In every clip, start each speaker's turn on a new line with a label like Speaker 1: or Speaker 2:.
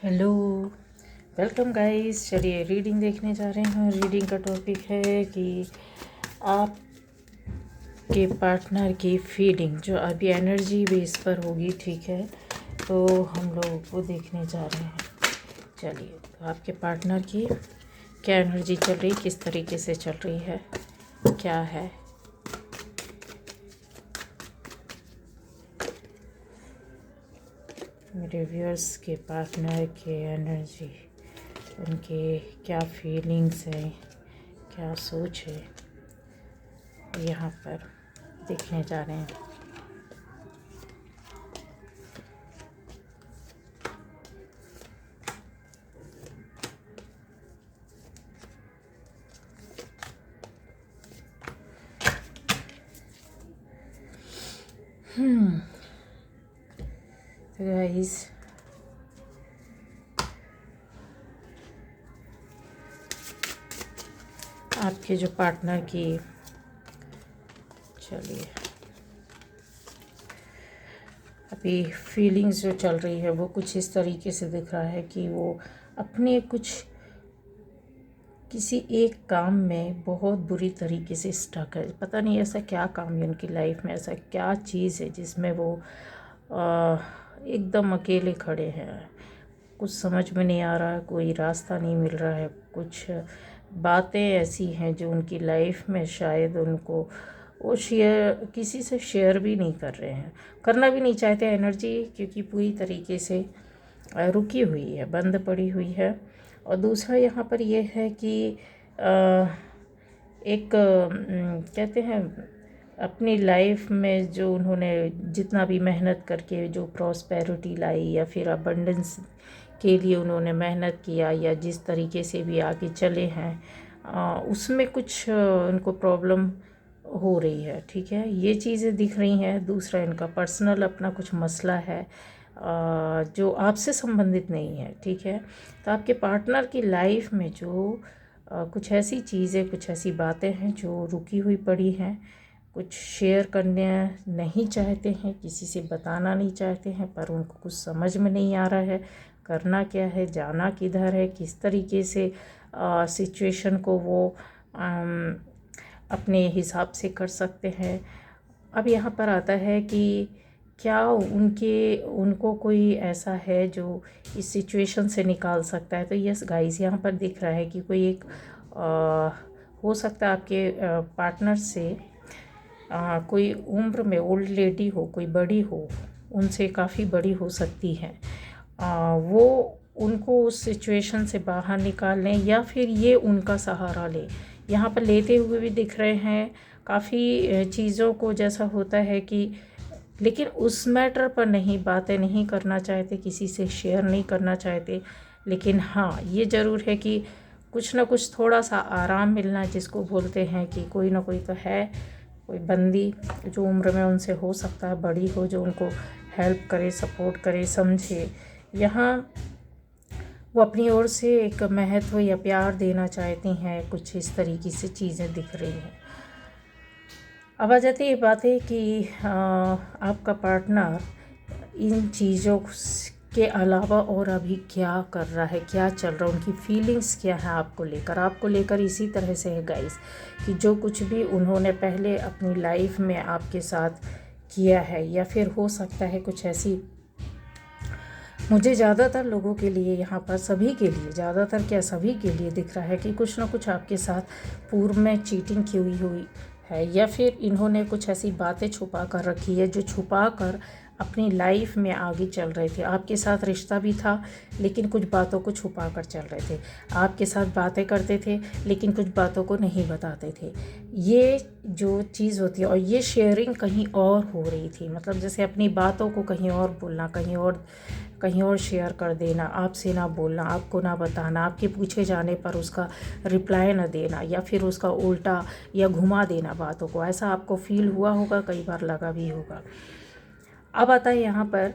Speaker 1: Hello, welcome guys. चलिए reading देखने जा रहे हैं। रीडिंग का टॉपिक है कि आपके पार्टनर की फीलिंग जो अभी एनर्जी बेस पर होगी, ठीक है। तो हम लोग वो देखने जा रहे हैं। चलिए, तो आपके पार्टनर की क्या एनर्जी चल रही, किस तरीके से चल रही है, क्या है। मेरे व्यूअर्स के पार्टनर के एनर्जी, उनके क्या फीलिंग्स हैं, क्या सोच है, यहाँ पर देखने जा रहे हैं। तो गाइस, आपके जो पार्टनर की, चलिए अभी फीलिंग्स जो चल रही है वो कुछ इस तरीके से दिख रहा है कि वो अपने कुछ किसी एक काम में बहुत बुरी तरीके से स्टक है। पता नहीं ऐसा क्या काम है उनकी लाइफ में, ऐसा क्या चीज़ है जिसमें वो एकदम अकेले खड़े हैं। कुछ समझ में नहीं आ रहा है, कोई रास्ता नहीं मिल रहा है। कुछ बातें ऐसी हैं जो उनकी लाइफ में शायद उनको वो शेयर किसी से शेयर भी नहीं कर रहे हैं, करना भी नहीं चाहते एनर्जी, क्योंकि पूरी तरीके से रुकी हुई है, बंद पड़ी हुई है। और दूसरा यहाँ पर यह है कि एक कहते हैं अपनी लाइफ में जो उन्होंने जितना भी मेहनत करके जो प्रॉस्पेरिटी लाई या फिर अबंडेंस के लिए उन्होंने मेहनत किया या जिस तरीके से भी आगे चले हैं, उसमें कुछ उनको प्रॉब्लम हो रही है, ठीक है। ये चीज़ें दिख रही हैं। दूसरा, इनका पर्सनल अपना कुछ मसला है जो आपसे संबंधित नहीं है, ठीक है। तो आपके पार्टनर की लाइफ में जो कुछ ऐसी चीज़ें, कुछ ऐसी बातें हैं जो रुकी हुई पड़ी हैं, कुछ शेयर करने नहीं चाहते हैं, किसी से बताना नहीं चाहते हैं, पर उनको कुछ समझ में नहीं आ रहा है करना क्या है, जाना किधर है, किस तरीके से सिचुएशन को वो अपने हिसाब से कर सकते हैं। अब यहाँ पर आता है कि क्या उनको कोई ऐसा है जो इस सिचुएशन से निकाल सकता है। तो यस गाइस, यहाँ पर दिख रहा है कि कोई एक हो सकता है आपके पार्टनर से कोई उम्र में ओल्ड लेडी हो, कोई बड़ी हो, उनसे काफ़ी बड़ी हो सकती है। वो उनको उस सिचुएशन से बाहर निकाल लें या फिर ये उनका सहारा ले। यहाँ पर लेते हुए भी दिख रहे हैं काफ़ी चीज़ों को, जैसा होता है कि लेकिन उस मैटर पर नहीं, बातें नहीं करना चाहते, किसी से शेयर नहीं करना चाहते। लेकिन हाँ, ये ज़रूर है कि कुछ ना कुछ थोड़ा सा आराम मिलना, जिसको बोलते हैं कि कोई ना कोई तो है, कोई बंदी जो उम्र में उनसे हो सकता है बड़ी हो, जो उनको हेल्प करे, सपोर्ट करे, समझे। यहाँ वो अपनी ओर से एक महत्व या प्यार देना चाहती हैं। कुछ इस तरीके से चीज़ें दिख रही हैं। अब आ जाती है बात है कि आपका पार्टनर इन चीज़ों के अलावा और अभी क्या कर रहा है, क्या चल रहा है, उनकी फीलिंग्स क्या है आपको लेकर इसी तरह से है गाइस, कि जो कुछ भी उन्होंने पहले अपनी लाइफ में आपके साथ किया है, या फिर हो सकता है कुछ ऐसी, मुझे ज़्यादातर लोगों के लिए, यहाँ पर सभी के लिए, ज़्यादातर क्या सभी के लिए दिख रहा है कि कुछ ना कुछ आपके साथ पूर्व में चीटिंग की हुई है, या फिर इन्होंने कुछ ऐसी बातें छुपा कर रखी है जो छुपा कर अपनी लाइफ में आगे चल रहे थे। आपके साथ रिश्ता भी था लेकिन कुछ बातों को छुपा कर चल रहे थे। आपके साथ बातें करते थे लेकिन कुछ बातों को नहीं बताते थे। ये जो चीज़ होती है, और ये शेयरिंग कहीं और हो रही थी, मतलब जैसे अपनी बातों को कहीं और बोलना, कहीं और शेयर कर देना, आपसे ना बोलना, आपको ना बताना, आपके पूछे जाने पर उसका रिप्लाई ना देना, या फिर उसका उल्टा या घुमा देना बातों को। ऐसा आपको फील हुआ होगा, कई बार लगा भी होगा। अब आता है यहाँ पर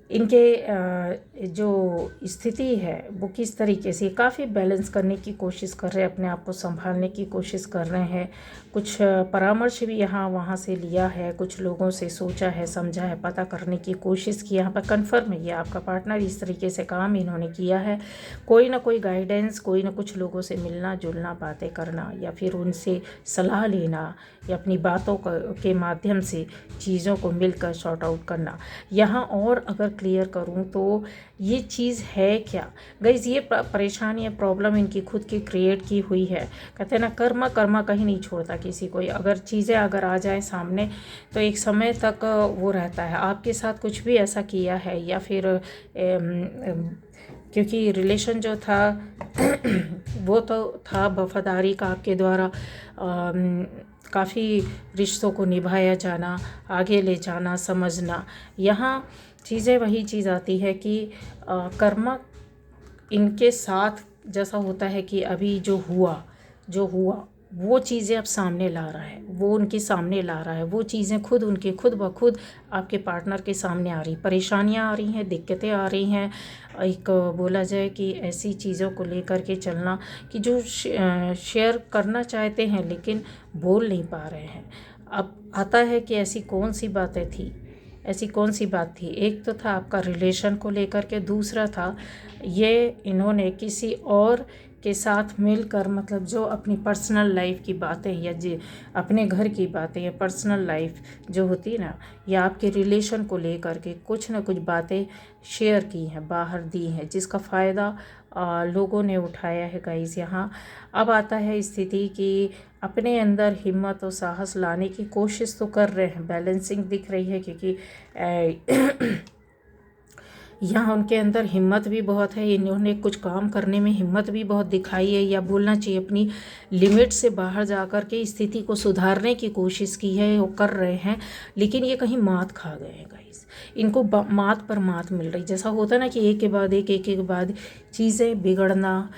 Speaker 1: इनके जो स्थिति है वो किस तरीके से काफ़ी बैलेंस करने की कोशिश कर रहे हैं, अपने आप को संभालने की कोशिश कर रहे हैं। कुछ परामर्श भी यहाँ वहाँ से लिया है, कुछ लोगों से सोचा है, समझा है, पता करने की कोशिश की। यहाँ पर कन्फर्म है ये आपका पार्टनर इस तरीके से काम इन्होंने किया है। कोई ना कोई गाइडेंस, कोई ना कुछ लोगों से मिलना जुलना, बातें करना या फिर उनसे सलाह लेना या अपनी बातों के माध्यम से चीज़ों को मिलकर सॉर्ट आउट करना। यहाँ और अगर क्लियर करूँ तो ये चीज़ है क्या गाइज़, ये परेशानी या प्रॉब्लम इनकी खुद की क्रिएट की हुई है। कहते हैं ना, कर्मा कर्मा कहीं नहीं छोड़ता किसी को। अगर चीज़ें अगर आ जाए सामने तो एक समय तक वो रहता है। आपके साथ कुछ भी ऐसा किया है या फिर क्योंकि रिलेशन जो था वो तो था वफादारी का, आपके द्वारा काफ़ी रिश्तों को निभाया जाना, आगे ले जाना, समझना। यहाँ चीज़ें वही चीज़ आती है कि कर्म इनके साथ जैसा होता है कि अभी जो हुआ वो चीज़ें अब सामने ला रहा है, वो उनके सामने ला रहा है। वो चीज़ें खुद ब खुद आपके पार्टनर के सामने आ रही, परेशानियाँ आ रही हैं, दिक्कतें आ रही हैं। एक बोला जाए कि ऐसी चीज़ों को लेकर के चलना कि जो शेयर करना चाहते हैं लेकिन बोल नहीं पा रहे हैं। अब आता है कि ऐसी कौन सी बात थी। एक तो था आपका रिलेशन को लेकर के, दूसरा था ये इन्होंने किसी और के साथ मिलकर, मतलब जो अपनी पर्सनल लाइफ की बातें या जो अपने घर की बातें या पर्सनल लाइफ जो होती है ना, या आपके रिलेशन को लेकर के कुछ ना कुछ बातें शेयर की हैं, बाहर दी हैं, जिसका फ़ायदा लोगों ने उठाया है गाइस। यहाँ अब आता है स्थिति कि अपने अंदर हिम्मत और साहस लाने की कोशिश तो कर रहे हैं, बैलेंसिंग दिख रही है, क्योंकि यहाँ उनके अंदर हिम्मत भी बहुत है। इन्होंने कुछ काम करने में हिम्मत भी बहुत दिखाई है, या बोलना चाहिए अपनी लिमिट से बाहर जा कर के स्थिति को सुधारने की कोशिश की है, वो कर रहे हैं। लेकिन ये कहीं मात खा गए हैं गाइस, इनको मात पर मात मिल रही। जैसा होता है ना कि एक के बाद चीज़ें बिगड़ना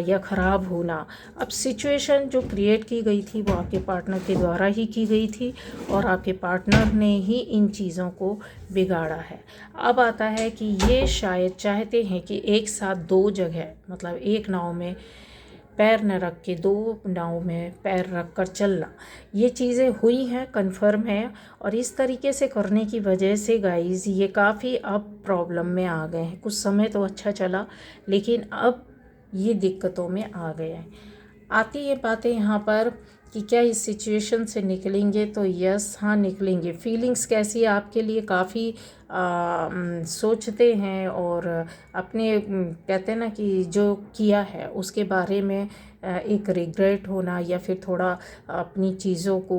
Speaker 1: या ख़राब होना। अब सिचुएशन जो क्रिएट की गई थी वो आपके पार्टनर के द्वारा ही की गई थी, और आपके पार्टनर ने ही इन चीज़ों को बिगाड़ा है। अब आता है कि ये शायद चाहते हैं कि एक साथ दो जगह, मतलब एक नाव में पैर न रख के दो नाव में पैर रख कर चलना, ये चीज़ें हुई हैं, कंफर्म है। और इस तरीके से करने की वजह से गाइस ये काफ़ी अब प्रॉब्लम में आ गए हैं। कुछ समय तो अच्छा चला, लेकिन अब ये दिक्कतों में आ गए हैं। आती है बातें यहाँ पर कि क्या इस सिचुएशन से निकलेंगे, तो यस, हाँ निकलेंगे। फीलिंग्स कैसी है आपके लिए, काफ़ी सोचते हैं और अपने कहते हैं ना कि जो किया है उसके बारे में एक रिग्रेट होना, या फिर थोड़ा अपनी चीज़ों को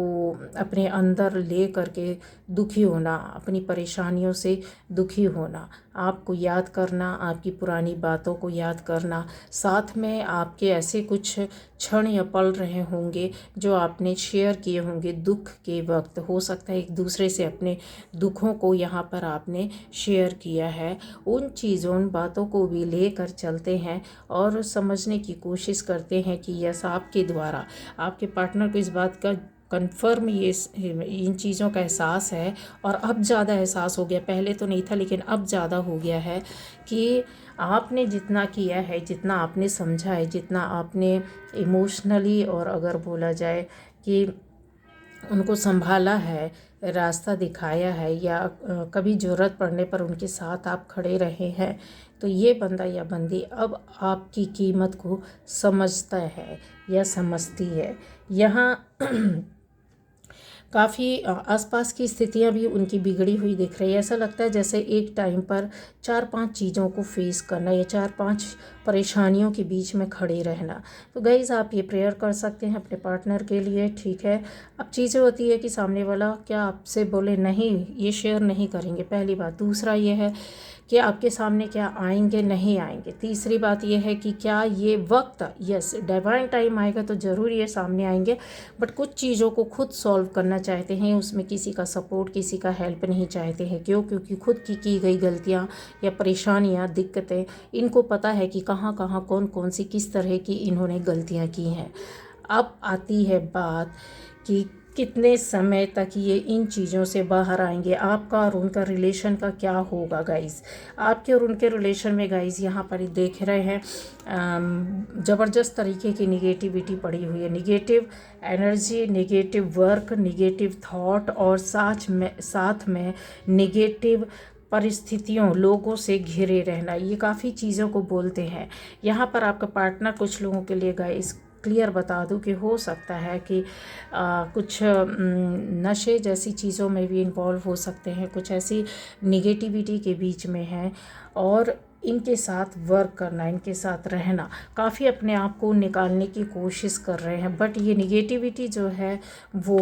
Speaker 1: अपने अंदर ले करके दुखी होना, अपनी परेशानियों से दुखी होना, आपको याद करना, आपकी पुरानी बातों को याद करना। साथ में आपके ऐसे कुछ क्षण या पल रहे होंगे जो आपने शेयर किए होंगे दुख के वक्त। हो सकता है एक दूसरे से अपने दुखों को यहाँ पर आपने शेयर किया है। उन चीज़ों, उन बातों को भी लेकर चलते हैं और समझने की कोशिश करते हैं कि यस, आपके द्वारा आपके पार्टनर को इस बात का कन्फर्म ये इन चीज़ों का एहसास है, और अब ज़्यादा एहसास हो गया। पहले तो नहीं था लेकिन अब ज़्यादा हो गया है कि आपने जितना किया है, जितना आपने समझा है, जितना आपने इमोशनली और अगर बोला जाए कि उनको संभाला है, रास्ता दिखाया है, या कभी ज़रूरत पड़ने पर उनके साथ आप खड़े रहे हैं, तो ये बंदा या बंदी अब आपकी कीमत को समझता है या समझती है। यहाँ काफ़ी आसपास की स्थितियाँ भी उनकी बिगड़ी हुई दिख रही है। ऐसा लगता है जैसे एक टाइम पर 4-5 चीज़ों को फेस करना या 4-5 परेशानियों के बीच में खड़े रहना। तो गाइज़ आप ये प्रेयर कर सकते हैं अपने पार्टनर के लिए, ठीक है। अब चीज़ें होती है कि सामने वाला क्या आपसे बोले नहीं, ये शेयर नहीं करेंगे, पहली बात। दूसरा ये है कि आपके सामने क्या आएंगे, नहीं आएंगे। तीसरी बात यह है कि क्या ये वक्त, यस डिवाइन टाइम आएगा तो ज़रूर ये सामने आएंगे, बट कुछ चीज़ों को खुद सॉल्व करना चाहते हैं, उसमें किसी का सपोर्ट, किसी का हेल्प नहीं चाहते हैं। क्यों? क्योंकि खुद की गई गलतियाँ या परेशानियाँ, दिक्कतें, इनको पता है कि कहाँ कहाँ कौन कौन सी किस तरह की इन्होंने गलतियाँ की हैं। अब आती है बात कि कितने समय तक ये इन चीज़ों से बाहर आएंगे, आपका और उनका रिलेशन का क्या होगा गाइस। आपके और उनके रिलेशन में गाइस यहाँ पर देख रहे हैं ज़बरदस्त तरीके की निगेटिविटी पड़ी हुई है, negative energy, negative work, negative thought और साथ में निगेटिव परिस्थितियों, लोगों से घिरे रहना, ये काफ़ी चीज़ों को बोलते हैं। यहाँ पर आपका पार्टनर कुछ लोगों के लिए गाइस क्लियर बता दूं कि हो सकता है कि कुछ नशे जैसी चीज़ों में भी इन्वॉल्व हो सकते हैं, कुछ ऐसी निगेटिविटी के बीच में हैं और इनके साथ वर्क करना, इनके साथ रहना, काफ़ी अपने आप को निकालने की कोशिश कर रहे हैं। बट ये निगेटिविटी जो है वो